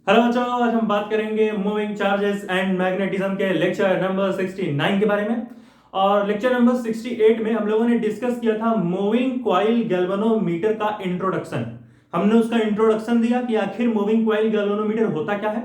Hello बच्चों, आज हम बात करेंगे मूविंग चार्जेस एंड मैग्नेटिज्म के लेक्चर नंबर 69 के बारे में। और लेक्चर नंबर 68 में हम लोगों ने डिस्कस किया था मूविंग कॉइल गैल्वेनोमीटर का इंट्रोडक्शन। हमने उसका इंट्रोडक्शन दिया कि आखिर मूविंग कॉइल गैल्वेनोमीटर होता क्या है,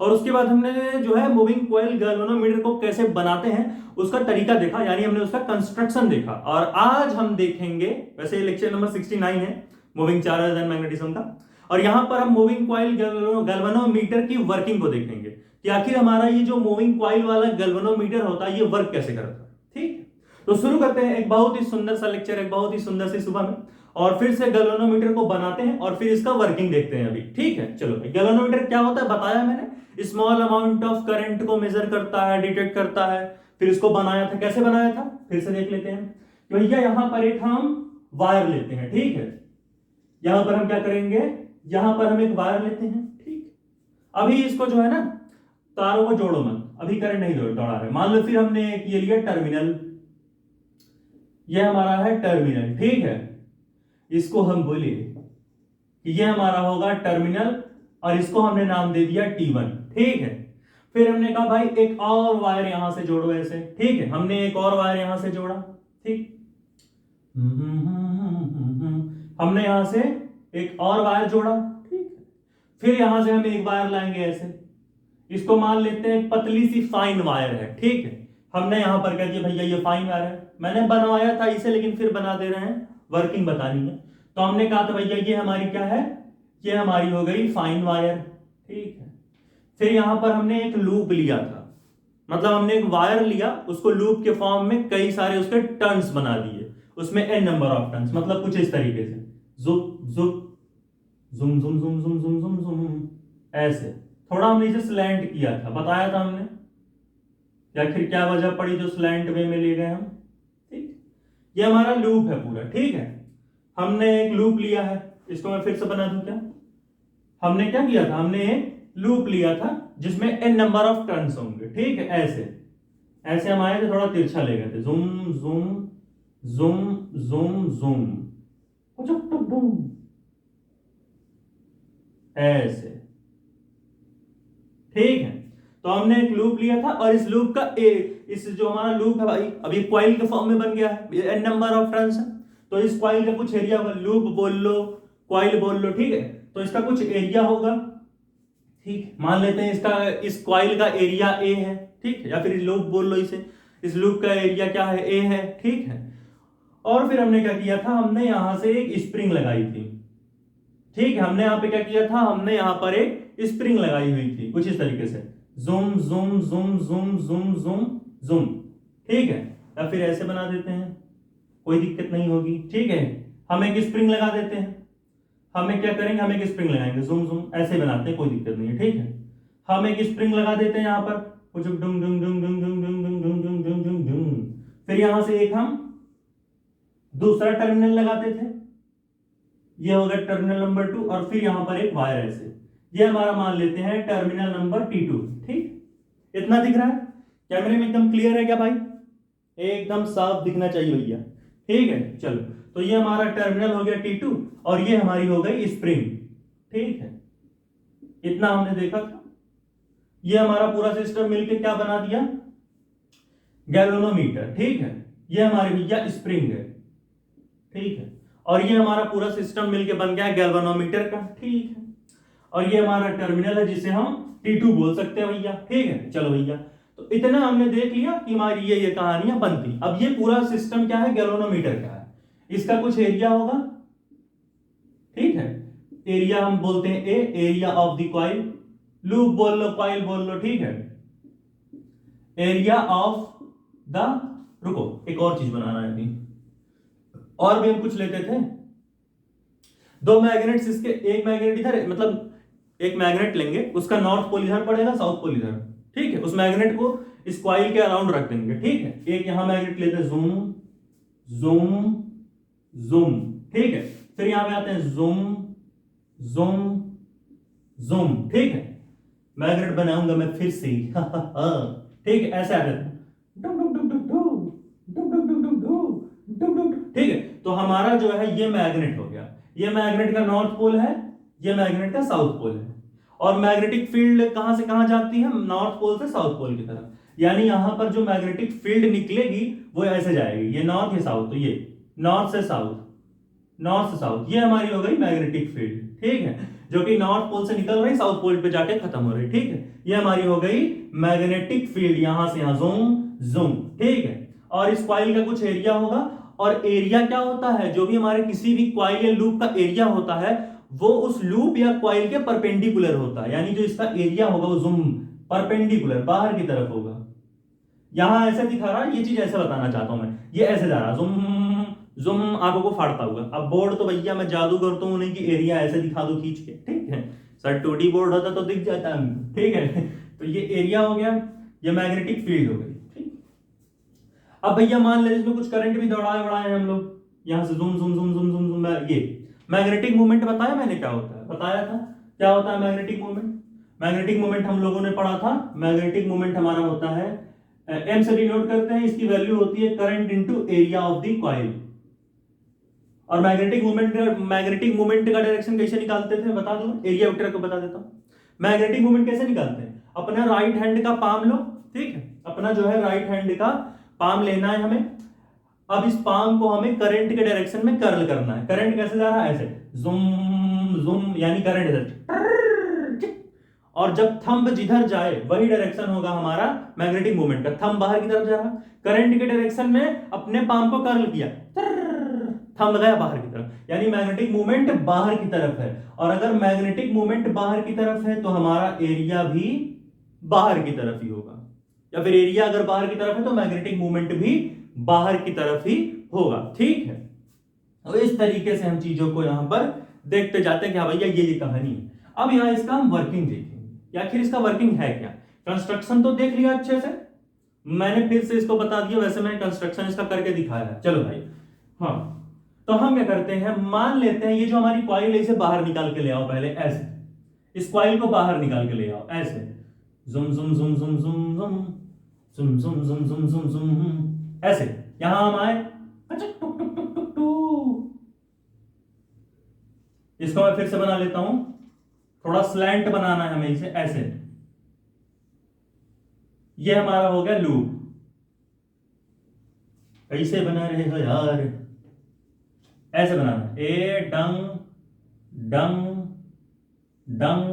और उसके बाद हमने जो है मूविंग कॉइल गैल्वेनोमीटर को कैसे बनाते हैं उसका तरीका देखा, यानी हमने उसका कंस्ट्रक्शन देखा। और आज हम देखेंगे, वैसे ये लेक्चर नंबर 69 है मूविंग चार्जेस एंड मैग्नेटिज्म का, और यहां पर हम मूविंग कॉइल गैल्वेनोमीटर की वर्किंग को देखेंगे कि आखिर हमारा ये जो मूविंग कॉइल वाला गैल्वेनोमीटर होता है ये वर्क कैसे करता है। ठीक है, तो शुरू करते हैं। एक बहुत ही सुंदर सा लेक्चर, एक बहुत ही सुंदर सी सुबह में, और फिर से गैल्वेनोमीटर को बनाते हैं और फिर इसका वर्किंग देखते हैं अभी। ठीक है, चलो। गैल्वेनोमीटर क्या होता है बताया मैंने, स्मॉल अमाउंट ऑफ करंट को मेजर करता है, डिटेक्ट करता है। फिर इसको बनाया था, कैसे बनाया था फिर से देख लेते हैं। भैया यहां पर एक हम वायर लेते हैं, ठीक है। यहां पर हम क्या करेंगे, यहां पर हम एक वायर लेते हैं, ठीक। अभी इसको जो है ना, तारों को जोड़ो मत, अभी करंट नहीं दौड़ा रहे। मान लो फिर हमने ये लिया टर्मिनल, ये हमारा है टर्मिनल, ठीक है। इसको हम बोले कि ये हमारा होगा टर्मिनल, और इसको हमने नाम दे दिया T1, ठीक है। फिर हमने कहा भाई एक और वायर यहां से जोड़ो ऐसे, ठीक है। हमने एक और वायर यहां से जोड़ा, ठीक। हमने यहां से एक और वायर जोड़ा, ठीक है। फिर यहां से हम एक वायर लाएंगे ऐसे, इसको मान लेते हैं पतली सी फाइन वायर है, ठीक है। हमने यहां पर कह दिया भैया ये फाइन वायर है, मैंने बनवाया था इसे लेकिन फिर बना दे रहे हैं, वर्किंग बतानी है। तो हमने कहा था भैया ये हमारी क्या है, ये हमारी हो गई फाइन वायर, ठीक है। फिर यहां पर हमने एक लूप लिया था, मतलब हमने एक वायर लिया, उसको लूप के फॉर्म में कई सारे उसके टर्न्स बना दिए, उसमें n नंबर ऑफ टर्न्स, मतलब कुछ इस तरीके से जुप जुप जुम जुम जुम जुम जुम जुम जुम, ऐसे। थोड़ा हमने इसे स्लैंट किया था, बताया था हमने कि आखिर क्या वजह पड़ी जो स्लैंट वे में ले गए हम, ठीक। ये हमारा लूप है पूरा, ठीक है। हमने एक लूप लिया है, इसको मैं फिर से बना दूं क्या। हमने क्या किया था, हमने एक लूप लिया था जिसमें n नंबर ऑफ टर्न्स होंगे, ठीक है। ऐसे ऐसे हम आए थे, थोड़ा तिरछा ले गए थे, जुम जुम जुम जुम जुम, ऐसे, ठीक है। तो हमने एक लूप लिया था, और इस लूप का इस जो हमारा लूप है भाई, अभी क्वाइल के फॉर्म में बन गया है, एन नंबर ऑफ टर्न्स है। तो इस क्वाइल का कुछ एरिया, लूप बोल लो, क्वाइल बोल लो, ठीक है। तो इसका कुछ एरिया होगा, ठीक। मान लेते हैं इसका, इस क्वाइल का एरिया ए है, ठीक है। या फिर लूप बोल लो इसे, इस लूप का एरिया क्या है, ए है, ठीक है। और फिर हमने क्या किया था, हमने यहां से एक स्प्रिंग लगाई थी, ठीक है। हमने यहां पे क्या किया था, हमने यहां पर एक स्प्रिंग लगाई हुई थी कुछ इस तरीके से, जुम जुम जुम जुम जुम जुम जुम, ठीक है। या फिर ऐसे बना देते हैं, कोई दिक्कत नहीं होगी, ठीक है। हम एक स्प्रिंग लगा देते हैं, हमें क्या करेंगे, हम एक स्प्रिंग लगाएंगे, जुम जुम ऐसे बनाते हैं, कोई दिक्कत नहीं है, ठीक है। हम एक स्प्रिंग लगा देते हैं यहां पर, कुछ डुंग डुंग डुंग डुंग डुंग डुंग डुंग डुंग डुंग डुंग डुंग। फिर यहां से एक हम दूसरा टर्मिनल लगाते थे, ये हो गया टर्मिनल नंबर 2, और फिर यहां पर एक वायर ऐसे, ये हमारा मान लेते हैं टर्मिनल नंबर T2, ठीक। इतना दिख रहा है, कैमरे में एकदम क्लियर है क्या भाई, एकदम साफ दिखना चाहिए भैया, ठीक है। चलो, तो ये हमारा टर्मिनल हो गया T2, और ये हमारी हो गई स्प्रिंग, ठीक है। इतना हमने देखा था। ये हमारा पूरा सिस्टम मिलके क्या बना दिया, गैल्वेनोमीटर, ठीक है। ये हमारी भैया स्प्रिंग है, ठीक है। और ये हमारा पूरा सिस्टम मिलके बन गया गैल्वेनोमीटर का, ठीक है। और ये हमारा टर्मिनल है जिसे हम T2 बोल सकते हैं भैया, ठीक है। चलो भैया, तो इतना हमने देख लिया कि हमारी ये कहानियां बनती। अब ये पूरा सिस्टम क्या है, गैल्वेनोमीटर का है, इसका कुछ एरिया होगा, ठीक है। एरिया हम बोलते हैं A, area of the coil, loop बोल लो, कॉइल बोल लो, ठीक है। एरिया ऑफ द, रुको एक और चीज बनाना है अभी, और भी हम कुछ लेते थे, दो मैग्नेट्स, इसके एक मैग्नेट इधर, मतलब एक मैग्नेट लेंगे, उसका नॉर्थ पोल इधर पड़ेगा, साउथ पोल इधर, ठीक है। उस मैग्नेट को इस कॉइल के अराउंड रख देंगे, ठीक है। एक यहां मैग्नेट लेते हैं, जूम जूम जूम, ठीक है। फिर यहां पे आते हैं, जूम जूम जूम, ठीक है। मैग्नेट बनाऊंगा मैं फिर से ठीक है, ऐसे आ जाते हैं, ठीक है। तो हमारा जो है ये मैग्नेट हो गया, ये मैग्नेट का नॉर्थ पोल है, ये मैग्नेट का साउथ पोल है। और मैग्नेटिक फील्ड कहां से कहां जाती है, नॉर्थ पोल से साउथ पोल की तरफ, यानी यहां पर जो मैग्नेटिक फील्ड निकलेगी वो ऐसे जाएगी, ये नॉर्थ ये साउथ, तो ये नॉर्थ से साउथ, नॉर्थ से साउथ, ये हमारी हो गई मैग्नेटिक फील्ड, ठीक है, जो कि नॉर्थ पोल से निकल रही साउथ पोल पे जाके खत्म हो रही, ठीक है, ये हमारी हो गई मैग्नेटिक फील्ड, यहां से यहां जूम जूम, ठीक है। और इस कॉइल का कुछ एरिया होगा, और एरिया क्या होता है, जो भी हमारे किसी भी कॉइल या लूप का एरिया होता है वो उस लूप या कॉइल के परपेंडिकुलर होता है, यानी जो इसका एरिया होगा वो जूम परपेंडिकुलर बाहर की तरफ होगा। यहां ऐसे दिखा रहा है, ये चीज ऐसे बताना चाहता हूं मैं, ये ऐसे जा रहा जूम जूम आंखों को फाड़ता हुआ। अब बोर्ड तो भैया मैं जादू करता हूं उन्हें कि एरिया ऐसे दिखा दो खींच के, ठीक है, सर 2D बोर्ड होता तो दिख जाता, ठीक है। तो ये एरिया हो गया, ये मैग्नेटिक फील्ड हो गई, ठीक। अब भैया मान ले इसमें कुछ करंट भी दौड़ाए बढ़ाए हम लोग, यहां से zoom zoom zoom zoom zoom zoom, ये मैग्नेटिक मूवमेंट बताया मैंने क्या होता है, बताया था क्या होता है मैग्नेटिक मूवमेंट। मैग्नेटिक मूवमेंट हम लोगों ने पढ़ा था, मैग्नेटिक मूवमेंट हमारा होता है, एम से डिनोट करते हैं, इसकी वैल्यू होती है current into area of the coil. और मैग्नेटिक मूवमेंट का डायरेक्शन कैसे निकालते थे बता दो, एरिया वेक्टर को बता देता हूं। मैग्नेटिक मूवमेंट कैसे निकालते हैं, अपना राइट हैंड का पाम लो, ठीक है, अपना जो है राइट हैंड का पाम लेना है हमें। अब इस पाम को हमें करंट के डायरेक्शन में कर्ल करना है। करंट कैसे जा रहा है, ऐसे जूम जूम, यानी करंट ऐसे, और जब थंब जिधर जाए वही डायरेक्शन होगा हमारा मैग्नेटिक मूवमेंट का। थंब बाहर की तरफ जा रहा, करंट के डायरेक्शन में अपने पाम को कर्ल किया, थंब गया बाहर की तरफ, यानी मैग्नेटिक मूवमेंट बाहर की तरफ है। और अगर मैग्नेटिक मूवमेंट बाहर की तरफ है तो हमारा एरिया भी बाहर की तरफ ही होगा, या फिर एरिया अगर बाहर की तरफ है तो मैग्नेटिक मूवमेंट भी बाहर की तरफ ही होगा, ठीक है। तो इस तरीके से हम चीजों को यहां पर देखते जाते हैं कि हाँ भैया ये कहानी है। अब यहां इसका हम वर्किंग देखेंगे, या आखिर इसका वर्किंग है क्या। कंस्ट्रक्शन तो देख लिया अच्छे से, मैंने फिर से इसको बता दिया, वैसे मैंने कंस्ट्रक्शन इसका करके दिखाया है। चलो भाई, हाँ, तो हम क्या करते हैं, मान लेते हैं ये जो हमारी कॉइल है इसे बाहर निकाल के ले आओ, पहले ऐसे इस कॉइल को बाहर निकाल के ले आओ, ऐसे जुम जुम जुम जुम जुम जुम जुम जुम जुम जुम जुम जुम, ऐसे यहां हम आए, इसको मैं फिर से बना लेता हूं, थोड़ा स्लैंट बनाना है हमें इसे, ऐसे ये हमारा हो गया लूप। कैसे बना रहे हो यार, ऐसे बनाना, ए डंग डंग डंग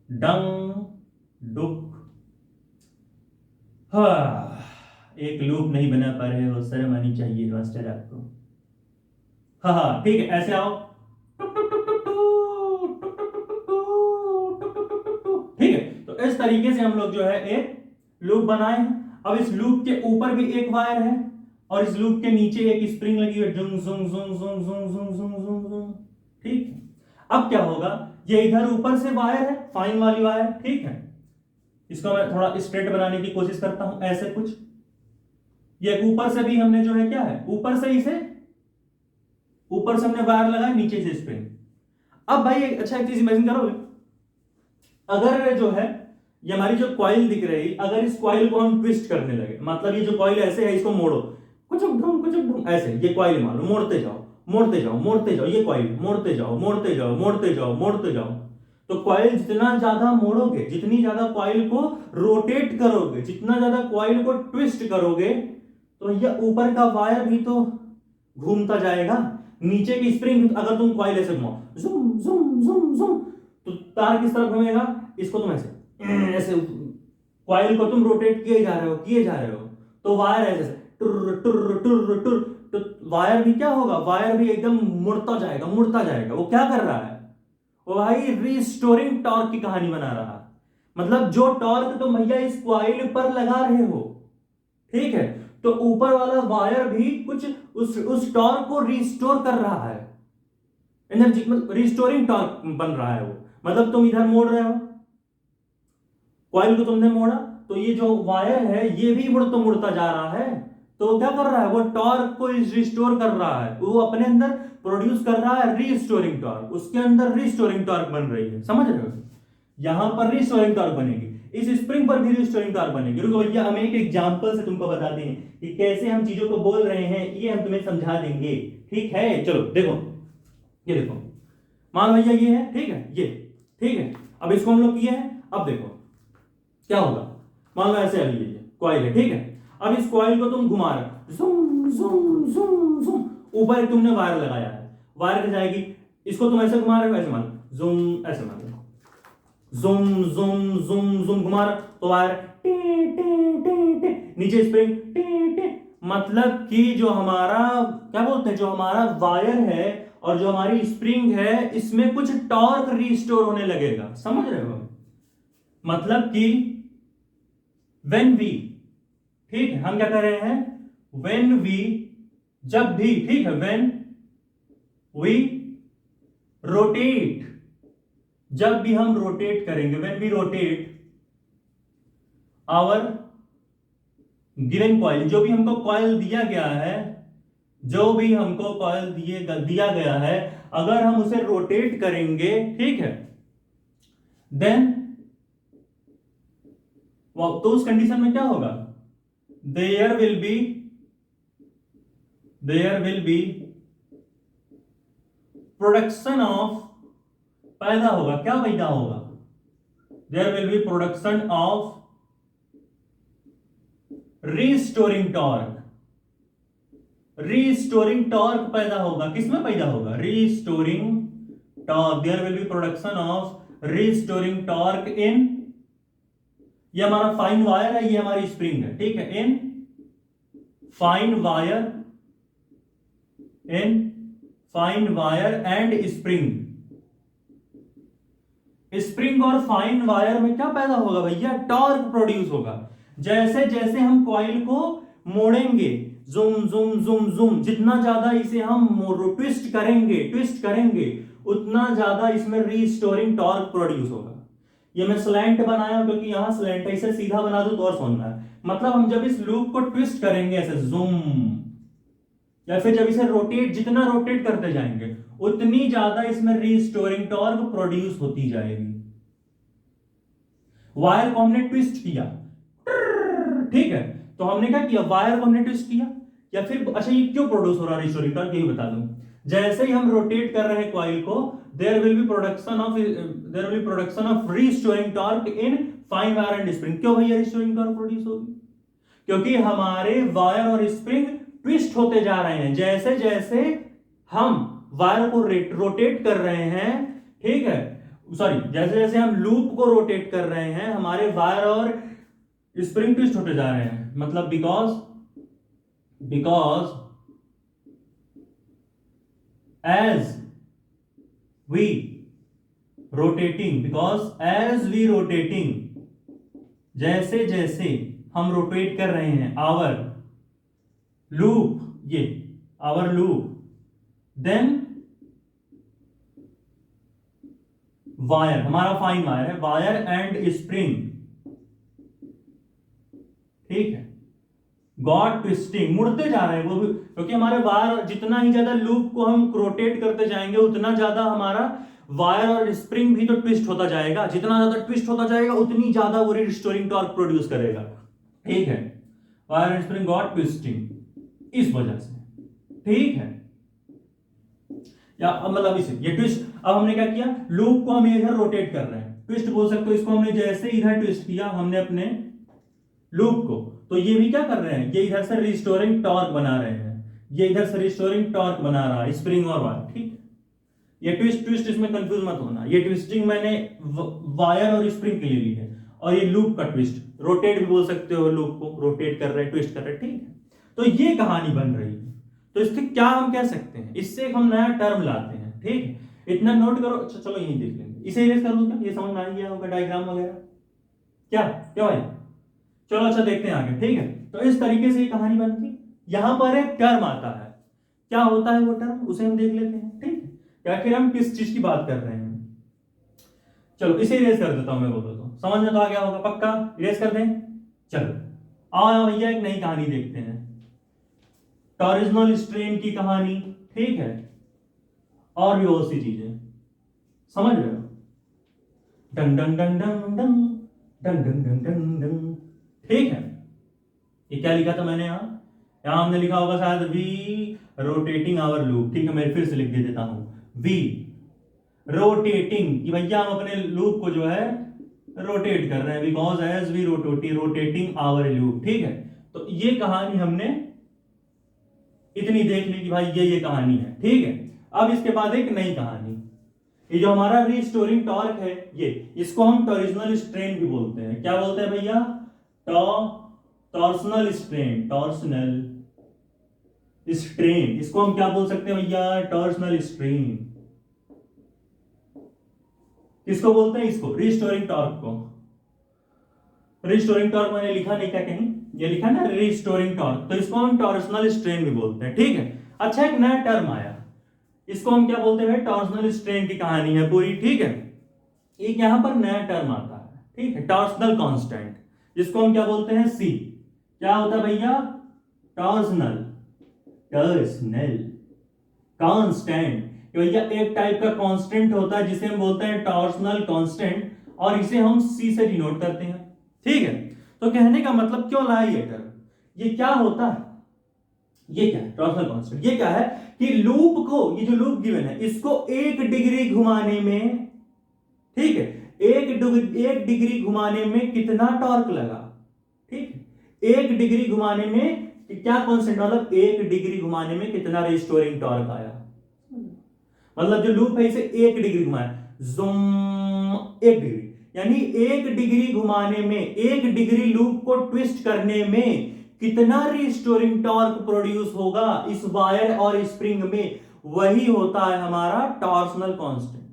डंग डुक। हाँ, एक लूप नहीं बना पा रहे हो, शर्म आनी चाहिए मास्टर आपको। हाँ हाँ ठीक है, ऐसे आओ, ठीक है। तो इस तरीके से हम लोग जो है एक लूप बनाए हैं। अब इस लूप के ऊपर भी एक वायर है और इस लूप के नीचे एक स्प्रिंग लगी हुई है, Jung Jung Jung Jung Jung Jung Jung Jung Jung, ठीक है। अब क्या होगा, ये इधर ऊपर से वायर है, फाइन वाली वायर, ठीक है। इसको मैं थोड़ा स्ट्रेट बनाने की कोशिश करता हूं, ऐसे कुछ। ये ऊपर से भी हमने जो है क्या है, ऊपर से इसे ऊपर से हमने वायर लगाया, नीचे से स्प्रिंग। अब भाई अच्छा एक चीज इमेजिन करोगे, अगर जो है ये हमारी जो कॉइल दिख रही, अगर इस कॉइल को हम ट्विस्ट करने लगे, मतलब ये जो कॉइल ऐसे है, इसको मोड़ो, कुछ ढूंढ ऐसे, ये कॉइल मान लो, मोड़ते जाओ मोड़ते जाओ मोड़ते जाओ, ये कॉइल मोड़ते जाओ मोड़ते जाओ मोड़ते जाओ मोड़ते जाओ। तो कॉइल जितना ज्यादा मोड़ोगे, जितनी ज्यादा कॉइल को रोटेट करोगे, जितना ज्यादा कॉइल को ट्विस्ट करोगे, तो ये ऊपर का वायर भी तो घूमता जाएगा, नीचे की स्प्रिंग, अगर तुम कॉइल ऐसे घुमाओ, जुम जुम जुम जुम, तो तार किस तरफ घूमेगा, इसको तुम ऐसे ऐसे कॉइल को तुम रोटेट किए जा रहे हो, तो वायर ऐसे टुर टुर टुर टुर, तो वायर भी क्या होगा, वायर भी एकदम मुड़ता जाएगा। वो क्या कर रहा है, वो भाई रिस्टोरिंग टॉर्क की कहानी बना रहा है। मतलब जो टॉर्क तुम भैया इस कॉइल पर लगा रहे हो, ठीक है, तो ऊपर वाला वायर भी कुछ उस टॉर्क को रिस्टोर कर रहा है, एनर्जी, रिस्टोरिंग टॉर्क बन रहा है वो। मतलब तुम इधर मोड़ रहे हो, कॉइल को तुमने मोड़ा, तो ये जो वायर है ये भी मुड़ता जा रहा है, तो क्या कर रहा है, वो टॉर्क को रिस्टोर कर रहा है, वो अपने अंदर प्रोड्यूस कर रहा है रिस्टोरिंग टॉर्क, उसके अंदर रिस्टोरिंग टॉर्क बन रही है, समझ रहे हो। यहां पर रिस्टोरिंग टॉर्क बनेगी, इस स्प्रिंग पर भी रिस्टोरिंग टॉर्क बनेगी। रुको भैया, हम एक एग्जांपल से तुमको बताते हैं कि कैसे हम चीजों को बोल रहे हैं, ये हम तुम्हें समझा देंगे, ठीक है। चलो देखो, ये देखो, मान भैया ये है, ठीक है, ये ठीक है। अब इसको हम लोग किए हैं, अब देखो क्या होगा। मान लो ऐसे अभी ये कॉइल है, ठीक है। अब इस कॉइल को तुम घुमा रहे हो, जुम जुम जुम जुम, ऊपर एक तुमने वायर लगाया है, वायर क्या जाएगी, इसको तुम ऐसे घुमा रहे हो, ऐसे मान जुम, ऐसे मान जुम जुम जुम जुम घुमा रहे हो, तो वायर टे टे टे टे, नीचे स्प्रिंग टे टे, मतलब कि जो हमारा क्या बोलते हैं, जो हमारा वायर है और जो हमारी स्प्रिंग है, इसमें कुछ टॉर्क रिस्टोर होने लगेगा, समझ रहे हो। मतलब कि व्हेन वी, ठीक है, हम क्या कर रहे हैं, व्हेन वी, जब भी, ठीक है, व्हेन वी रोटेट, जब भी हम रोटेट करेंगे, when we rotate our given coil, जो भी हमको कॉइल दिया गया है, जो भी हमको कॉइल दिया गया है, अगर हम उसे रोटेट करेंगे, ठीक है, देन तो उस कंडीशन में क्या होगा, there will be production of, पैदा होगा, क्या पैदा होगा, there will be production of restoring torque, restoring torque पैदा होगा, किसमें पैदा होगा, restoring torque, there will be production of restoring torque in, ये हमारा फाइन वायर है, ये हमारी स्प्रिंग है, ठीक है, इन fine wire, in fine wire and spring, spring और फाइन वायर में क्या पैदा होगा भैया, टॉर्क प्रोड्यूस होगा। जैसे जैसे हम कॉइल को मोड़ेंगे, जुम जुम जुम जुम, जितना ज्यादा इसे हम ट्विस्ट करेंगे, उतना ज्यादा इसमें रीस्टोरिंग टॉर्क प्रोड्यूस होगा। ये मैं स्लैंट बनाया क्योंकि यहां स्लैंट है, इसे सीधा बना दो तो और समझना है। मतलब हम जब इस लूप को ट्विस्ट करेंगे ऐसे जूम, या फिर जब इसे रोटेट, जितना रोटेट करते जाएंगे उतनी ज्यादा इसमें रीस्टोरिंग टॉर्क प्रोड्यूस होती जाएगी। वायर को हमने ट्विस्ट किया, ठीक है, तो हमने क्या किया, वायर को हमने ट्विस्ट किया, या फिर अच्छा ये क्यों प्रोड्यूस हो रहा है रीस्टोरिंग टॉर्क, यही बता दूं। जैसे ही हम रोटेट कर रहे हैं कॉइल को, there will be production of restoring torque in fine wire and spring. क्यों भैया रीस्टोरिंग टॉर्क प्रोड्यूस होगी, क्योंकि हमारे वायर और स्प्रिंग ट्विस्ट होते जा रहे हैं। जैसे जैसे हम वायर को रोटेट कर रहे हैं, ठीक है, सॉरी, जैसे जैसे हम लूप को रोटेट कर रहे हैं, हमारे वायर और स्प्रिंग ट्विस्ट होते जा रहे हैं। मतलब बिकॉज as we rotating, जैसे जैसे हम रोटेट कर रहे हैं आवर लूप, देन वायर, हमारा फाइन वायर है, वायर एंड स्प्रिंग, ठीक है, गॉड ट्विस्टिंग, मुड़ते जा रहे हैं वो भी, क्योंकि हमारे वायर, जितना ही ज्यादा लूप को हम रोटेट करते जाएंगे उतना ज्यादा हमारा वायर और स्प्रिंग भी तो ट्विस्ट होता जाएगा। जितना ज्यादा ट्विस्ट होता जाएगा उतनी ज्यादा वो रिस्टोरिंग टॉर्क प्रोड्यूस करेगा, ठीक है, wire and spring God twisting, इस वजह से, ठीक है, या मतलब इसे ये ट्विस्ट। अब हमने क्या किया, लूप को हम इधर रोटेट कर रहे हैं, ट्विस्ट बोल सकते हो इसको, हमने जैसे इधर ट्विस्ट किया हमने अपने लूप को, तो ये भी क्या कर रहे हैं, ये इधर से रिस्टोरिंग टॉर्क बना रहे हैं, ये इधर से रिस्टोरिंग टॉर्क बना रहा है, स्प्रिंग और वायर, ठीक। ये ट्विस्ट इसमें कंफ्यूज मत होना, ये ट्विस्टिंग मैंने वायर और स्प्रिंग के लिए ली है, और ये लूप का ट्विस्ट, रोटेट भी बोल सकते हो, लूप को रोटेट कर रहे हैं, ट्विस्ट कर रहे हैं, ठीक है। तो ये कहानी बन रही है। तो इससे क्या हम कह सकते हैं, इससे हम नया टर्म लाते हैं, ठीक है, इतना नोट करो। अच्छा चलो यही देख लेंगे, इसे इरेज कर दूं क्या, ये समझ में आ गया होगा डायग्राम वगैरह, क्या क्या भाई, चलो अच्छा देखते हैं आगे, ठीक है। तो इस तरीके से ये कहानी बनती। यहां पर एक टर्म आता है, क्या होता है वो टर्म, उसे हम देख लेते हैं, ठीक है, या फिर हम किस चीज की बात कर रहे हैं। चलो इसे इरेज कर देता हूं मैं, बोलो तो समझ में तो आ गया होगा, पक्का इरेज कर दें। चलो आओ भैया एक नई कहानी देखते हैं, टॉरिजनल स्ट्रेन की कहानी, ठीक है, और भी बहुत सी चीजें, समझ रहे हो। डंग डंग डंग डंग डंग डंग डंग डंग डंग डंग, ठीक है। ये क्या लिखा था मैंने यहां हमने लिखा होगा शायद वी रोटेटिंग आवर लूप, ठीक है, मैं फिर से लिख देता हूं, वी रोटेटिंग, कि भैया हम अपने लूप को जो है रोटेट कर रहे हैं, because as we rotating our loop. ठीक है, तो ये कहानी हमने इतनी देख ली कि भाई ये कहानी है। ठीक है, अब इसके बाद एक नई कहानी, ये जो हमारा रिस्टोरिंग टॉर्क है, ये इसको हम टॉर्सनल स्ट्रेन भी बोलते हैं। क्या बोलते हैं भैया? टॉर्सनल स्ट्रेन, टॉर्सनल स्ट्रेन, इसको हम क्या बोल सकते हैं भैया? Torsional strain. किसको बोलते हैं? इसको, रिस्टोरिंग टॉर्क को। रिस्टोरिंग टॉर्क मैंने लिखा नहीं क्या कहीं? ये लिखा ना रिस्टोरिंग टॉर्क, तो इसको हम टॉर्सनल स्ट्रेन भी बोलते हैं। ठीक है, अच्छा एक नया टर्म आया, इसको हम क्या बोलते हैं? टॉर्सनल स्ट्रेन की कहानी है पूरी। ठीक है, एक यहां पर नया टर्म आता है, ठीक है, टॉर्सनल कांस्टेंट, जिसको हम क्या बोलते हैं? सी। क्या होता है भैया? Torsional constant. भैया एक टाइप का कांस्टेंट होता है जिसे हम बोलते हैं टॉर्सनल कांस्टेंट, और इसे हम सी से डिनोट करते हैं। ठीक है, तो कहने का मतलब क्यों लाया ये टर्म? ये क्या होता है? ये क्या है टॉर्सनल कांस्टेंट? ये क्या है कि लूप को, ये जो लूप गिवन है, इसको 1 डिग्री घुमाने में, ठीक है, 1 डिग्री घुमाने में कितना टॉर्क लगा? ठीक है, 1 डिग्री घुमाने में क्या कांस्टेंट, मतलब 1 डिग्री घुमाने में कितना रिस्टोरिंग टॉर्क आया। मतलब जो लूप है इसे 1 डिग्री घुमाया, जूम 1 डिग्री, यानी 1 डिग्री घुमाने में, 1 डिग्री लूप को ट्विस्ट करने में कितना रिस्टोरिंग टॉर्क प्रोड्यूस होगा इस वायर और स्प्रिंग में, वही होता है हमारा टॉर्सनल कांस्टेंट।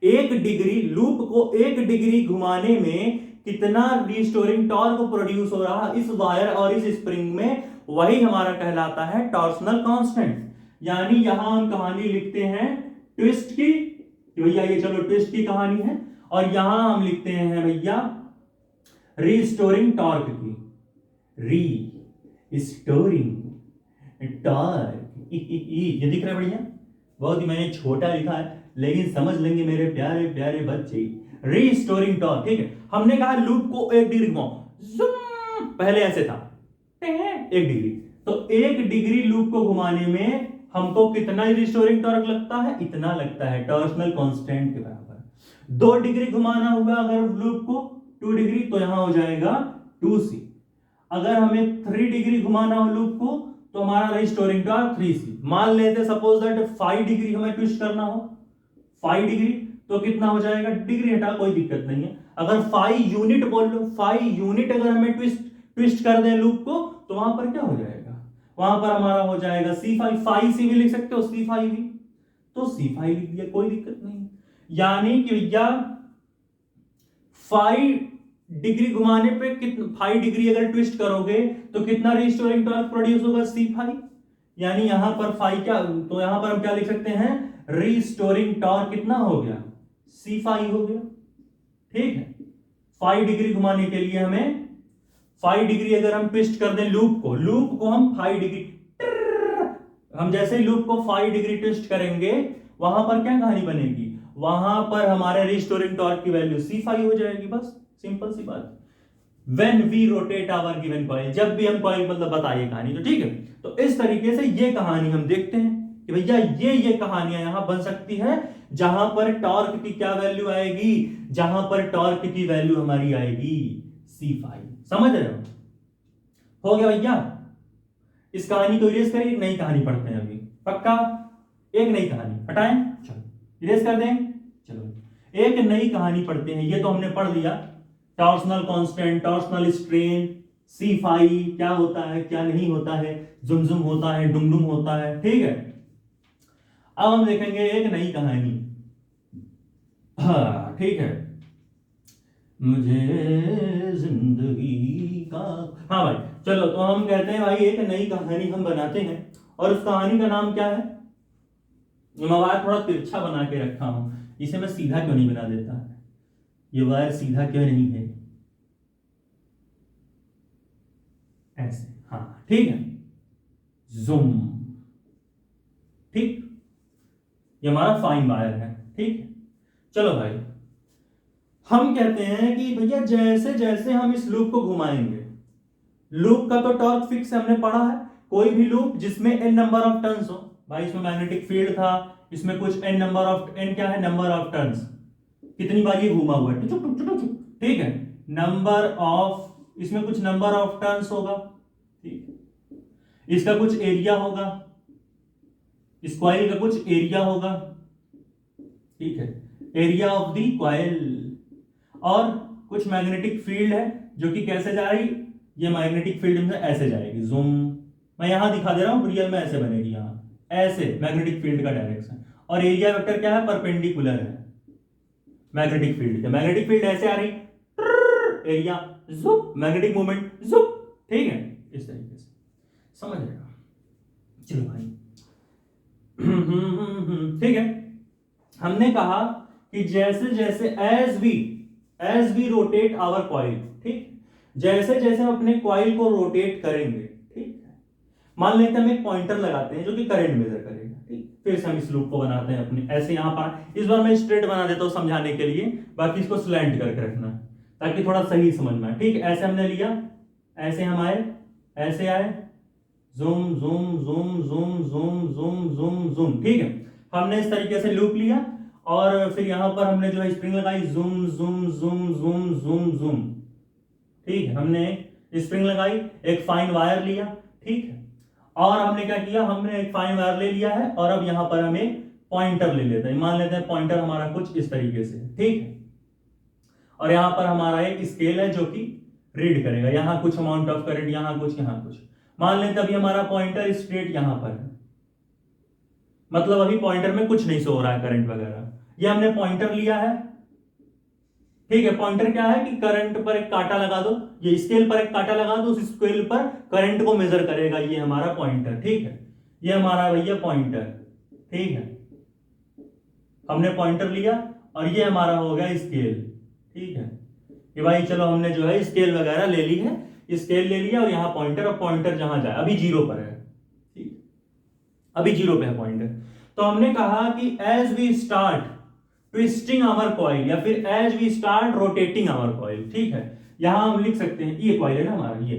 1 डिग्री लूप को 1 डिग्री घुमाने में कितना रिस्टोरिंग टॉर्क प्रोड्यूस हो रहा इस वायर और इस स्प्रिंग में, वही हमारा कहलाता है टॉर्सनल कांस्टेंट। यानी यहां हम कहानी लिखते हैं ट्विस्ट की, भैया ये चलो ट्विस्ट की कहानी है, और यहां हम लिखते हैं भैया रिस्टोरिंग टॉर्क की, रिस्टोरिंग टॉर्क। ये दिख रहा है बढ़िया? बहुत ही मैंने छोटा लिखा है, लेकिन समझ लेंगे मेरे प्यारे प्यारे बच्चे। रिस्टोरिंग टॉर्क, ठीक है, हमने कहा लूप को 1 डिग्री घुमाओ, पहले ऐसे था 1 डिग्री, तो 1 डिग्री लूप को घुमाने में हमको कितना रिस्टोरिंग टॉर्क लगता है? इतना लगता है, टॉर्सनल कांस्टेंट के बराबर। 2 डिग्री घुमाना होगा अगर लूप को 2 डिग्री, तो यहां हो जाएगा 2c। अगर हमें 3 डिग्री घुमाना हो लूप को, तो हमारा रिस्टोरिंग टॉर्क 3c। मान लेते सपोज दैट 5 डिग्री हमें ट्विस्ट करना हो, 5 डिग्री, तो कितना हो जाएगा? डिग्री हटा, कोई दिक्कत नहीं है। अगर 5 यूनिट बोल लो, 5 यूनिट अगर हमें ट्विस्ट कर दें लूप को, तो वहां पर क्या हो जाएगा? वहां पर हमारा हो जाएगा C5, 5c भी लिख सकते हो, C5 भी, तो C5 लिख दिया, कोई दिक्कत नहीं। यानी कि भैया 5 डिग्री घुमाने पे कितना, 5 डिग्री अगर ट्विस्ट करोगे तो कितना रिस्टोरिंग टॉर्क प्रोड्यूस होगा? C5। यानी यहां पर 5 क्या, तो यहां पर हम क्या लिख सकते हैं? रिस्टोरिंग टॉर्क कितना हो गया? C5 हो गया। ठीक है, 5 डिग्री घुमाने के लिए हमें 5 डिग्री अगर हम ट्विस्ट कर दें लूप को हम 5 डिग्री, हम जैसे लूप को 5 डिग्री ट्विस्ट करेंगे, वहां पर क्या कहानी बनेगी? वहां पर हमारे रिस्टोरिंग टॉर्क की वैल्यू C5 हो जाएगी। बस सिंपल सी बात। When we rotate our given coil, जब भी हम कॉइल मतलब बताइए कहानी, तो ठीक है, तो इस तरीके से ये कहानी हम देखते हैं कि भैया ये कहानियां यहां बन सकती है, जहां पर टॉर्क की क्या वैल्यू आएगी? जहां पर टॉर्क की वैल्यू हमारी आएगी C5। समझ रहे हो गया भैया? इस कहानी को इरेज करिए, नई कहानी पढ़ते हैं अभी, पक्का? एक नई कहानी हटाएं, चलो इरेज कर दें। चलो एक नई कहानी पढ़ते हैं। ये तो हमने पढ़ लिया, torsional constant, torsional strain, C5 क्या होता है क्या नहीं होता है, जुमजुम होता है, डुमडुम होता है। ठीक है, अब हम देखेंगे एक नई कहानी। हाँ ठीक है, मुझे जिंदगी का, हाँ भाई चलो, तो हम कहते हैं भाई एक नई कहानी हम बनाते हैं, और उस कहानी का नाम क्या है? मैं वायर थोड़ा तिरछा बना के रखा हूं, इसे मैं सीधा क्यों नहीं बना देता? ये वायर सीधा क्यों नहीं है? ऐसे, हाँ ठीक है, जूम। ठीक, ये हमारा फाइन वायर है। ठीक है, चलो भाई, हम कहते हैं कि भैया जैसे जैसे हम इस लूप को घुमाएंगे, लूप का तो टॉर्क फिक्स हमने पढ़ा है, कोई भी लूप जिसमें n नंबर ऑफ टर्न्स हो, भाई इसमें मैग्नेटिक फील्ड था, इसमें कुछ n नंबर ऑफ, n क्या है, नंबर ऑफ टर्न्स, कितनी बार ये घूमा हुआ है, टुचुक टुक टुक टुक, ठीक है, नंबर ऑफ, इसमें कुछ नंबर ऑफ टर्न्स होगा, ठीक है, इसका कुछ एरिया होगा, इस कॉइल का कुछ एरिया होगा, ठीक है, एरिया ऑफ द कॉइल, और कुछ मैग्नेटिक फील्ड है जो कि कैसे जा रही, ये मैग्नेटिक फील्ड में ऐसे जाएगी, जूम, मैं यहां दिखा दे रहा हूं, रियल में ऐसे बनेगी, यहां ऐसे मैग्नेटिक फील्ड का डायरेक्शन, और एरिया वेक्टर क्या है, परपेंडिकुलर है मैग्नेटिक फील्ड के, मैग्नेटिक फील्ड ऐसे आ रही, एरिया जुप, मैग्नेटिक मोमेंट जुप, ठीक है, इस तरीके से समझ आएगा। चलो भाई, ठीक है, हमने कहा कि जैसे जैसे as we rotate our coil, ठीक, जैसे जैसे हम अपने कॉइल को रोटेट करेंगे, ठीक है, मान लेते हैं हम एक पॉइंटर लगाते हैं जो कि करंट मेजर करेगा, ठीक, फिर से हम इस लूप को बनाते हैं अपने, ऐसे यहां पर, इस बार मैं स्ट्रेट बना देता हूं समझाने के लिए, बाकी इसको स्लैंट करके रखना है ताकि थोड़ा सही समझ में आए, ठीक, ऐसे हमने लिया, ऐसे हम आए, ऐसे आए, zoom zoom zoom zoom zoom zoom zoom zoom, ठीक है, हमने इस तरीके से लूप लिया, और फिर यहां पर हमने जो है स्प्रिंग लगाई, zoom zoom zoom zoom zoom zoom, ठीक है, हमने स्प्रिंग लगाई, एक फाइन वायर लिया, ठीक है, और हमने क्या किया, हमने एक फाइन वायर ले लिया है, और अब यहां पर हमें पॉइंटर ले लेते हैं, मान लेते हैं पॉइंटर हमारा कुछ इस तरीके से, ठीक है, और यहां पर हमारा एक स्केल है जो कि रीड करेगा, यहां कुछ अमाउंट ऑफ करंट, यहां कुछ, यहां कुछ, मान लेते अभी हमारा पॉइंटर स्ट्रेट यहां पर है, मतलब अभी पॉइंटर में कुछ नहीं शो हो रहा है करंट वगैरह, ये हमने पॉइंटर लिया है, ठीक है, पॉइंटर क्या है कि करंट पर एक कांटा लगा दो, ये स्केल पर एक कांटा लगा दो, उस स्केल पर करंट को मेजर करेगा, ये हमारा पॉइंटर, ठीक है, ये हमारा भैया पॉइंटर, ठीक है, हमने पॉइंटर लिया, और ये हमारा हो गया स्केल, ठीक है, कि भाई चलो हमने जो है स्केल वगैरह ले ली है, स्केल ले लिया, और यहां पॉइंटर, और पॉइंटर जहां जाए अभी जीरो पर है, ठीक, अभी जीरो पे है पॉइंटर, तो हमने कहा कि as we start twisting our coil, या फिर as we start rotating our coil, ठीक है, यहां हम लिख सकते हैं, ये कॉइल है ना हमारा, ये,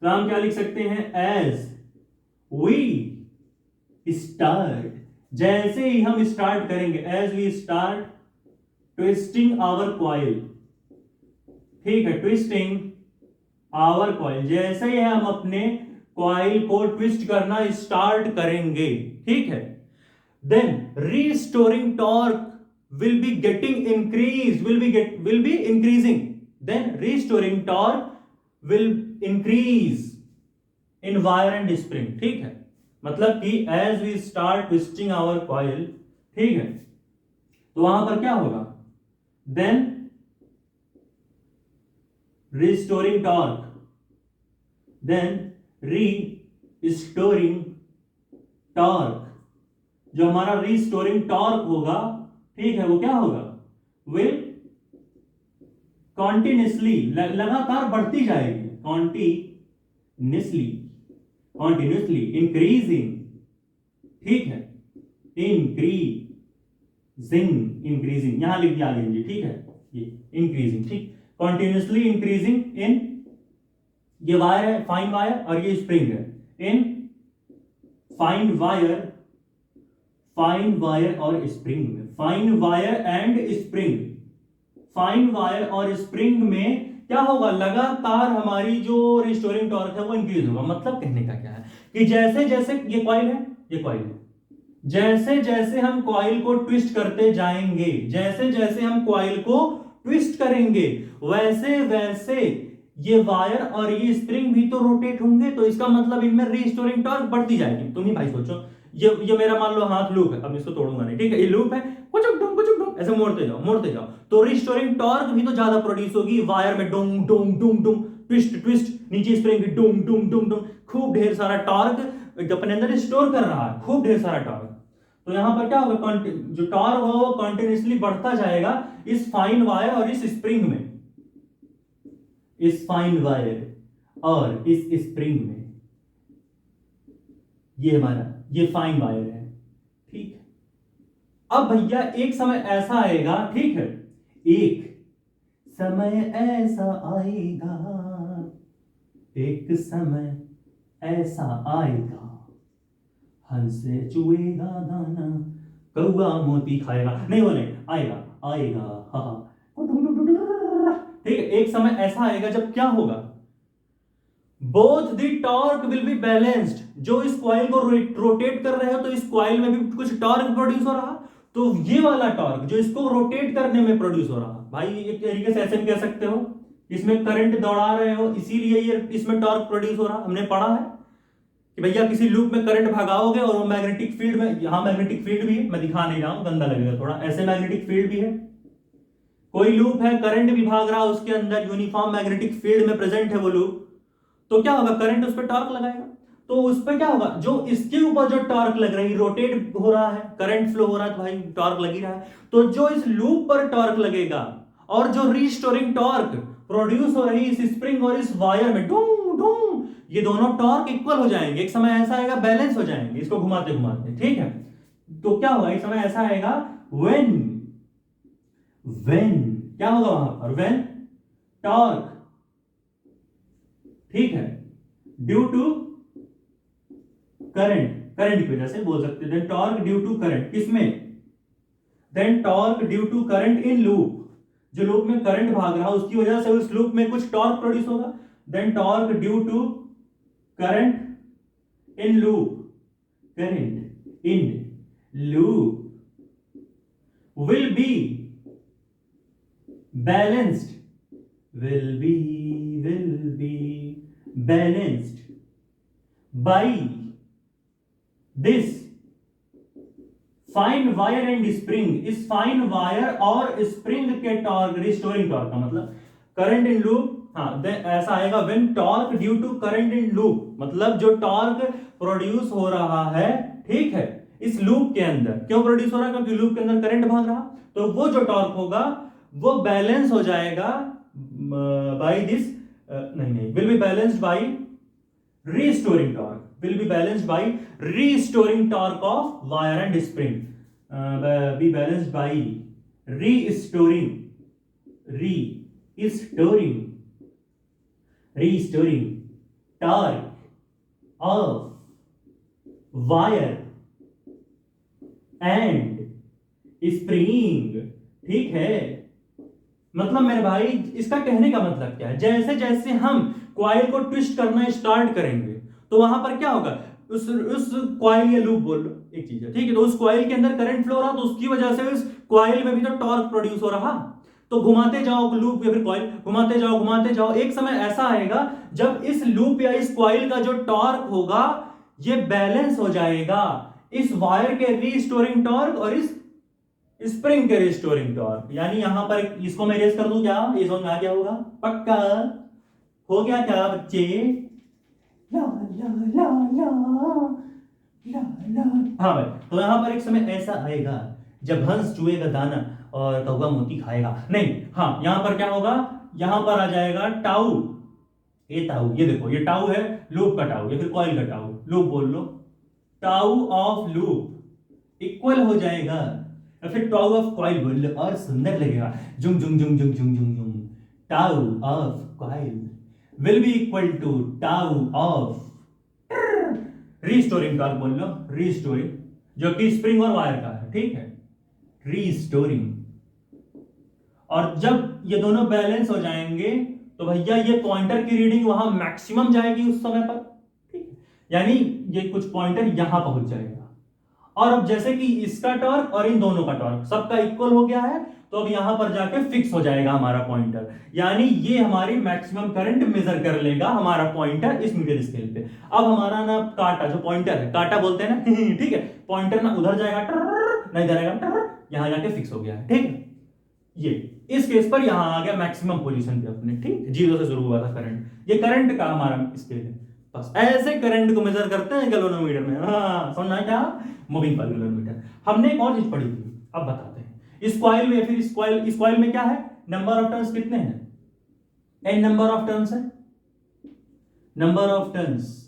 तो हम क्या लिख सकते हैं, एज वी स्टार्ट, जैसे ही हम स्टार्ट करेंगे, as we start twisting our coil, ठीक है, ट्विस्टिंग आवर कॉइल, जैसे ही हम अपने कॉइल को ट्विस्ट करना स्टार्ट करेंगे, ठीक है, then restoring torque will be getting increased, will be increasing, then restoring torque will increase in wire and spring, ठीक है, मतलब कि as we start twisting our coil, ठीक है, तो वहां पर क्या होगा, then restoring torque, then restoring torque, जो हमारा restoring torque होगा, ठीक है, वो क्या होगा, विल कॉन्टिन्यूसली, लगातार बढ़ती जाएगी, कॉन्टिन्यूसली इंक्रीजिंग, ठीक है, इंक्रीजिंग यहां लिख दिया आगे जी, ठीक है, ये इंक्रीजिंग, ठीक, कॉन्टिन्यूसली इंक्रीजिंग इन, ये वायर है फाइन वायर, और ये स्प्रिंग है, इन फाइन वायर और स्प्रिंग में, fine wire and spring, fine wire और स्प्रिंग में क्या होगा, लगातार हमारी जो रिस्टोरिंग टॉर्क है वो इंक्रीज होगा, मतलब कहने का क्या है कि जैसे जैसे ये कॉइल है, ये कॉइल है, जैसे जैसे हम कॉइल को ट्विस्ट करते जाएंगे, जैसे जैसे हम कॉइल को ट्विस्ट करेंगे, वैसे वैसे ये वायर और ये स्प्रिंग भी तो रोटेट होंगे, तो इसका मतलब इनमें रिस्टोरिंग टॉर्क बढ़ती जाएगी। तुम ही भाई सोचो, ये मेरा मान लो हाथ लूप है, अब इसको तोड़ूंगा नहीं, ठीक है, ये लूप है, कुछ डुम ऐसे मोड़ते जाओ, तो रिस्टोरिंग टॉर्क भी तो ज्यादा प्रोड्यूस होगी, वायर में डुम डुम डुम डुम, ट्विस्ट ट्विस्ट, नीचे स्प्रिंग डुम डुम डुम डुम, खूब ढेर सारा टॉर्क अपने अंदर स्टोर कर रहा है, खूब ढेर सारा टॉर्क, तो यहां पर क्या होगा, जो टॉर्क होगा वो कंटिन्यूअसली बढ़ता जाएगा इस फाइन वायर और इस स्प्रिंग में, इस फाइन वायर और इस स्प्रिंग में, ये हमारा ये फाइन वायर है, ठीक है, अब भैया एक समय ऐसा आएगा, ठीक है, एक समय ऐसा आएगा, एक समय ऐसा आएगा, हंस से चुएगा दाना, कौआ मोती खाएगा, नहीं वो नहीं आएगा, आएगा, हाँ। ठीक है, एक समय ऐसा आएगा जब क्या होगा, both the torque will be balanced. जो इस कॉइल को रोटेट कर रहे हो तो इस कॉइल में भी कुछ टॉर्क प्रोड्यूस हो रहा, तो ये वाला टॉर्क जो इसको रोटेट करने में प्रोड्यूस हो रहा, भाई एक तरीके से ऐसे भी कह सकते हो, इसमें करंट दौड़ा रहे हो इसीलिए ये इसमें टॉर्क प्रोड्यूस हो रहा। हमने पढ़ा है कि भैया किसी लूप में करंट भगाओगे और वो मैग्नेटिक फील्ड में, यहां मैग्नेटिक फील्ड भी है, मैं दिखा नहीं रहा हूं गंदा लगेगा थोड़ा, ऐसे मैग्नेटिक फील्ड भी है, कोई लूप है करंट भी भाग रहा, उसके अंदर यूनिफॉर्म मैग्नेटिक फील्ड में प्रेजेंट है वो लूप, तो क्या होगा, करंट उस पर टॉर्क लगाएगा, तो उस पर क्या होगा, जो इसके ऊपर जो टॉर्क लग रही, रोटेट हो रहा है, करंट फ्लो हो रहा है, तो भाई टॉर्क लग ही रहा है, तो जो इस लूप पर टॉर्क लगेगा और जो रीस्टोरिंग टॉर्क प्रोड्यूस हो रही इस स्प्रिंग और इस वायर में डूं डूं, ये दोनों टॉर्क इक्वल हो जाएंगे, एक समय ऐसा आएगा बैलेंस हो जाएंगे इसको घुमाते घुमाते, ठीक है। तो क्या होगा, एक समय ऐसा आएगा व्हेन क्या होगा वहां पर, व्हेन टॉर्क, ठीक है, ड्यू टू करंट की वजह से बोल सकते हैं, then torque due to current, किसमें, then torque due to current in loop, जो लूप में करंट भाग रहा उसकी वजह से उस लूप में कुछ टॉर्क प्रोड्यूस होगा, then torque due to current in loop, current in loop will be balanced, will be balanced by this fine wire and spring, इस फाइन वायर और स्प्रिंग के टॉर्क, रिस्टोरिंग टॉर्क का मतलब करंट इन लूप, हाँ ऐसा आएगा when torque due to current in loop, मतलब जो टॉर्क प्रोड्यूस हो रहा है, ठीक है, इस लूप के अंदर, क्यों प्रोड्यूस हो रहा है, क्योंकि लूप के अंदर करंट भाग रहा, तो वो जो टॉर्क होगा वो बैलेंस हो जाएगा बाय दिस, नहीं will be balanced bye restoring torque, will be balanced by restoring torque of wire and spring, be balanced by restoring torque of wire and spring, ठीक है। मतलब मेरे भाई इसका कहने का मतलब क्या है, जैसे जैसे हम कॉइल को ट्विस्ट करना स्टार्ट करेंगे तो वहां पर क्या होगा, उस कॉइल या लूप बोल लो एक चीज है, ठीक है, तो उस कॉइल के अंदर करंट फ्लो हो रहा, तो उसकी वजह से उस कॉइल में भी तो टॉर्क प्रोड्यूस हो रहा, तो घुमाते जाओ लूप या फिर कॉइल, घुमाते जाओ, एक समय ऐसा आएगा जब इस लूप या इस कॉइल का जो टॉर्क होगा ये बैलेंस हो जाएगा इस वायर के रीस्टोरिंग टॉर्क और इस स्प्रिंग के रिस्टोरिंग टॉर्क, यानी यहां पर इसको मैं रेस कर दूं क्या, ये समझ में आ गया होगा, पक्का हो गया क्या बच्चे, ला ला ला ला ला ला, हाँ भाई, तो यहां पर एक समय ऐसा आएगा जब हंस चुएगा दाना और कौवा मोती खाएगा, नहीं, हाँ यहां पर क्या होगा, यहां पर आ जाएगा टाउ, ये टाउ, ये देखो ये टाउ है, लूप का टाउ या फिर कॉइल का टाउ, लूप बोल लो, टाउ ऑफ लूप इक्वल हो जाएगा, या फिर टाउ ऑफ कॉइल बोल लो और सुंदर लगेगा, जुम जुम जुम जुम जुम जुम जुम, tau of coil will be equal to tau of restoring torque बोल लो, रीस्टोरिंग जो कि स्प्रिंग और वायर का है, ठीक है, रीस्टोरिंग, और जब ये दोनों बैलेंस हो जाएंगे तो भैया ये पॉइंटर की रीडिंग वहां मैक्सिमम जाएगी उस समय पर, ठीक है, यानी ये कुछ पॉइंटर यहां पहुंच जाएगा, और अब जैसे कि इसका टॉर्क और इन दोनों का टॉर्क सबका इक्वल हो गया है, तो अब यहां पर जाके फिक्स हो जाएगा हमारा पॉइंटर, यानी ये हमारी मैक्सिमम करंट मेजर कर लेगा हमारा पॉइंटर इस मीटर स्केल पे। अब हमारा ना कांटा, जो पॉइंटर है, कांटा बोलते हैं ना ठीक है, पॉइंटर ना उधर जाएगा ना इधर आएगा, यहां जाके फिक्स हो गया है, ठीक है, ये इस केस पर यहां आ गया मैक्सिमम पोजीशन पे अपने, ठीक, जीरो से शुरू हुआ था करंट, ये करंट का हमारा स्केल है, बस ऐसे करंट को मेजर करते हैं गैल्वेनोमीटर में, हाँ समझना क्या, मूविंग कॉइल गैल्वेनोमीटर। हमने एक और चीज पढ़ी थी, अब बताते हैं, इस कॉइल में या फिर इस कॉइल में क्या है, नंबर ऑफ टर्न्स कितने हैं, एन नंबर ऑफ टर्न्स है, नंबर ऑफ टर्न्स,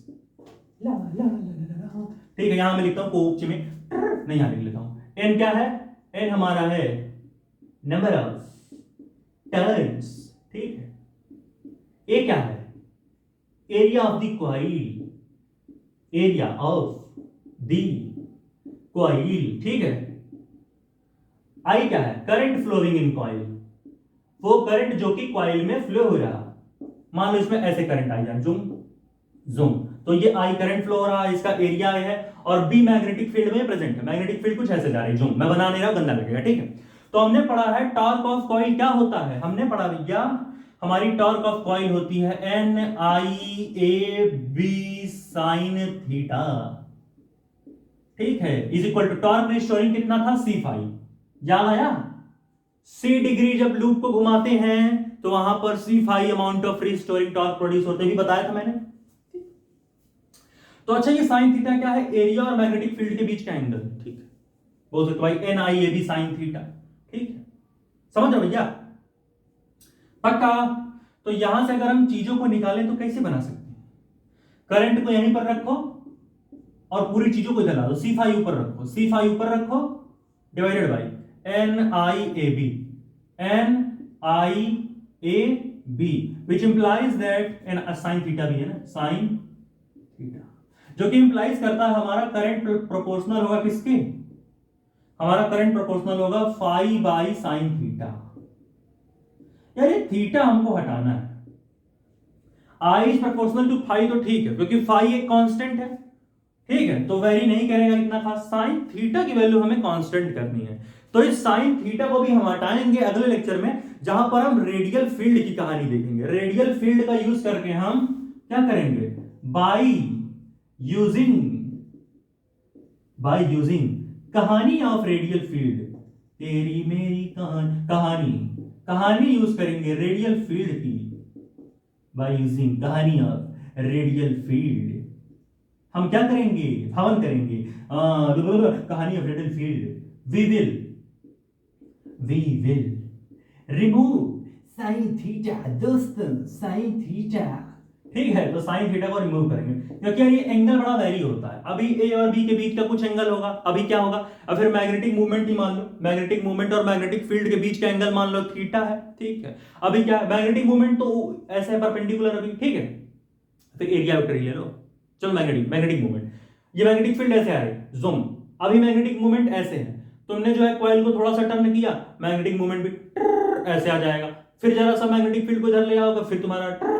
ठीक है, यहां मैं लिखता हूं कोच में, नहीं यहां लिख लेता हूं, एन क्या है, एन हमारा है नंबर ऑफ टर्न्स, ठीक है, ए क्या है, area of the coil, area of the coil, ठीक है, आई क्या है? करंट फ्लोइंग इन कॉइल, वो करंट जो कि कॉइल में फ्लो हो रहा। मान लो इसमें ऐसे करंट आई जाए, जूम जूम, तो ये आई करंट फ्लो हो रहा है, इसका एरिया है, और बी मैग्नेटिक फील्ड में प्रेजेंट है। मैग्नेटिक फील्ड कुछ ऐसे जा रही है, जूम, मैं बना नहीं रहा हूं, गंदा लगेगा, ठीक है। तो हमने पढ़ा है टॉर्क ऑफ कॉइल क्या होता है, हमने पढ़ा भैया हमारी टॉर्क ऑफ कॉइल होती है N I A B sine theta, ठीक है, is equal to torque restoring कितना था? सी फाइव, याद आया? सी डिग्री जब लूप को घुमाते हैं तो वहां पर C phi amount of restoring torque produce होते, भी बताया था मैंने। तो अच्छा, ये साइन थीटा क्या है? एरिया और मैग्नेटिक फील्ड के बीच का एंगल, ठीक है, बोल सकते भाई N I A B sine theta, ठीक है, समझ रहे भैया? पक्का? तो यहां से अगर हम चीजों को निकालें तो कैसे बना सकते हैं? करंट को यहीं पर रखो और पूरी चीजों को इधर ला दो, सी फाइव ऊपर रखो, सी फाइव ऊपर रखो, divided by N I A B, N I A B, which implies that N sine theta भी है ना, साइन थीटा, जो कि इंप्लाइज करता है हमारा करंट प्रोपोर्शनल होगा किसके? हमारा करंट प्रोपोर्शनल होगा फाई बाई साइन थीटा। यार ये थीटा हमको हटाना है, I is proportional to phi तो ठीक है, क्योंकि फाई एक कांस्टेंट है, ठीक है, तो वेरी नहीं करेगा इतना खास। साइन थीटा की वैल्यू हमें कांस्टेंट करनी है, तो इस साइन थीटा को भी हम हटाएंगे अगले लेक्चर में, जहां पर हम रेडियल फील्ड की कहानी देखेंगे। रेडियल फील्ड का यूज करके हम क्या करेंगे? बाई यूजिंग कहानी ऑफ रेडियल फील्ड, तेरी मेरी कहानी यूज करेंगे रेडियल फील्ड की, बाय यूजिंग कहानी ऑफ रेडियल फील्ड। हम क्या करेंगे? हवन करेंगे कहानी of radial field. We will remove sine theta, दोस्तों साइन थीटा, ठीक है, तो साइन थीटा को रिमूव करेंगे, क्योंकि यार ये एंगल बड़ा वेरी होता है। अभी ए और बी के बीच का कुछ एंगल होगा, अभी क्या होगा? अब फिर मैग्नेटिक मूवमेंट ही मान लो, मैग्नेटिक मूवमेंट और मैग्नेटिक फील्ड के बीच का एंगल मान लो थीटा है, ठीक है। अभी क्या है? मैग्नेटिक मूवमेंट तो ऐसे है परपेंडिकुलर अभी, ठीक है, फिर एरिया वेक्टर ले लो। चलो मैग्नेटिक मूवमेंट, ये मैग्नेटिक फील्ड ऐसे आ रही, जूम, अभी मैग्नेटिक मूवमेंट ऐसे है, तुमने जो है कॉइल को थोड़ा सा टर्न किया, मैग्नेटिक मूवमेंट भी ऐसे आ जाएगा, फिर जरा सा मैग्नेटिक फील्ड को इधर ले आओगे, फिर तुम्हारा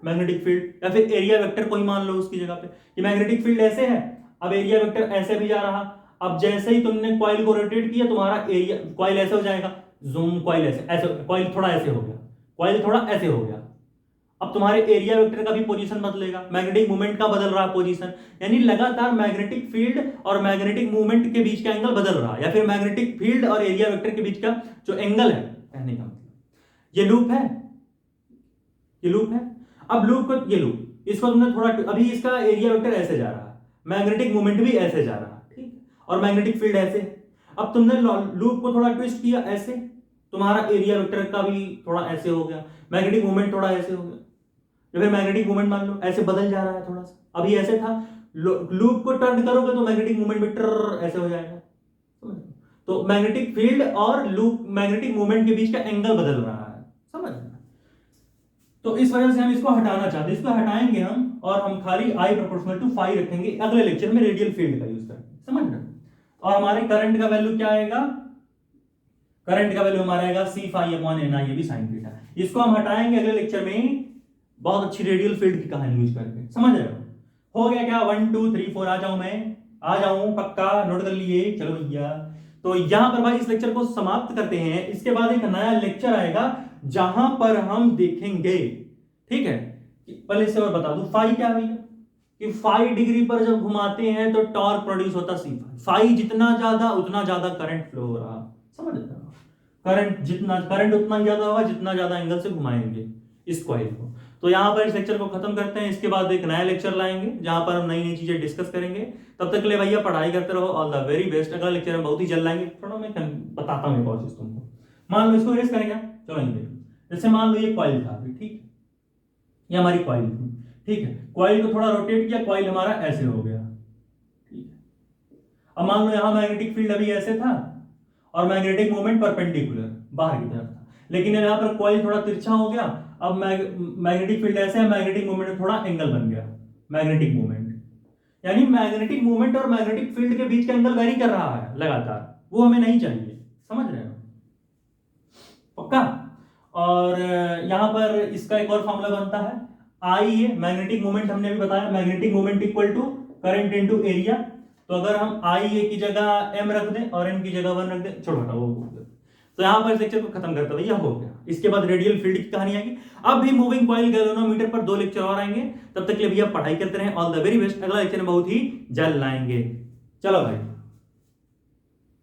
मैग्नेटिक फील्ड, या फिर एरिया वेक्टर को ही मान लो उसकी जगह पे, ये मैग्नेटिक फील्ड ऐसे है, अब एरिया वेक्टर ऐसे भी जा रहा, अब जैसे ही तुमने कॉइल को रोटेट किया तुम्हारा एरिया, कॉइल ऐसे हो जाएगा, जूम, कॉइल ऐसे, कॉइल थोड़ा ऐसे हो गया, कॉइल थोड़ा ऐसे हो गया, अब तुम्हारे एरिया वेक्टर का भी पोजीशन बदलेगा, मैग्नेटिक मूवमेंट का बदल रहा है पोजीशन, यानी लगातार मैग्नेटिक फील्ड और मैग्नेटिक मूवमेंट के बीच का एंगल बदल रहा है, या फिर मैग्नेटिक फील्ड और एरिया वेक्टर के बीच का जो एंगल है, कहने का मतलब ये लूप है, ये लूप है। अब लूप को, ये लूप, इसको तुमने थोड़ा, अभी इसका एरिया वेक्टर ऐसे जा रहा है, मैग्नेटिक मूवमेंट भी ऐसे जा रहा है, ठीक, और मैग्नेटिक फील्ड ऐसे, अब तुमने लूप को थोड़ा ट्विस्ट किया ऐसे, तुम्हारा एरिया वेक्टर का भी थोड़ा ऐसे हो गया, मैग्नेटिक मूवमेंट थोड़ा ऐसे हो गया, या फिर मैग्नेटिक मूवमेंट मान लो ऐसे बदल जा रहा है थोड़ा सा, अभी ऐसे था, लूप को टर्न करोगे तो मैग्नेटिक मूवमेंट भी टर ऐसे हो जाएगा, तो मैग्नेटिक फील्ड और लूप, मैग्नेटिक मूवमेंट के बीच का एंगल बदल रहा है, समझ? तो इस वजह से हम इसको हटाना चाहते हैं, इसको हटाएंगे हम, और हम खाली आई प्रोपोर्शनल टू फाई रखेंगे अगले लेक्चर में, रेडियल फील्ड का यूज करके, समझ रहे? और हमारे करंट का वैल्यू क्या आएगा? करंट का वैल्यू हमारा आएगा C phi upon N I A B sine theta, इसको हम हटाएंगे अगले लेक्चर में, बहुत अच्छी रेडियल फील्ड की कहानी यूज करके, समझ रहे हो गया क्या? 1 2 3 4 आ जाऊं मैं, आ जाऊं, पक्का नोट कर लिए? चलो भैया, तो यहां पर भाई इस लेक्चर को समाप्त करते हैं, इसके बाद एक नया लेक्चर आएगा जहां पर हम देखेंगे, ठीक है, पहले से और बता दूं फाई क्या है कि फाई डिग्री पर जब घुमाते हैं तो टॉर्क प्रोड्यूस होता सी फाई, जितना ज्यादा उतना ज्यादा करंट फ्लो हो रहा, समझ रहे हो? करंट उतना ही ज्यादा होगा जितना ज्यादा एंगल से घुमाएंगे इस कॉइल को। तो यहां पर इस लेक्चर को खत्म करते हैं, इसके बाद एक नया लेक्चर लाएंगे जहां पर हम नई नई चीजें डिस्कस करेंगे। तब तक के लिए भैया पढ़ाई करते रहो, ऑल द वेरी बेस्ट। अगला लेक्चर में बहुत ही जल्द लाएंगे, थोड़ा मैं बताता हूँ एक और चीज तुमको। मान लो इसको रेस करेंगे, चलो ये देखो, जैसे मान लो ये कॉइल था, ठीक, ये हमारी कॉइल थी, ठीक है, कॉइल को थोड़ा रोटेट किया, कॉइल हमारा ऐसे हो गया, ठीक है। अब मान लो यहां मैग्नेटिक फील्ड अभी ऐसे था और मैग्नेटिक मूवमेंट परपेंडिकुलर बाहर की तरफ था, लेकिन यहां पर कॉइल थोड़ा तिरछा हो गया, अब मैग्नेटिक फील्ड ऐसे है, मैग्नेटिक मूवमेंट में थोड़ा एंगल बन गया, मैग्नेटिक मूवमेंट, यानी मैग्नेटिक मूवमेंट और मैग्नेटिक फील्ड के बीच का एंगल वेरी कर रहा है लगातार, वो हमें नहीं चाहिए, समझ रहे हो? पक्का। और यहां पर इसका एक और फॉर्मूला बनता है, आई ए मैग्नेटिक मोमेंट, हमने अभी बताया magnetic moment equal to current into area. तो अगर हम आई ए की जगह एम रख दें और एन की जगह 1 रख दें, छोड़ो वो, तो यहां पर लेक्चर को खत्म करते भैया, हो गया। इसके बाद रेडियल फील्ड की कहानी आएगी। अब भी मूविंग कॉइल गैल्वेनोमीटर पर 2 लेक्चर और आएंगे, तब तक के लिए भैया पढ़ाई करते रहें। All the very best. अगला लेक्चर में बहुत ही जल्द लाएंगे। चलो भाई।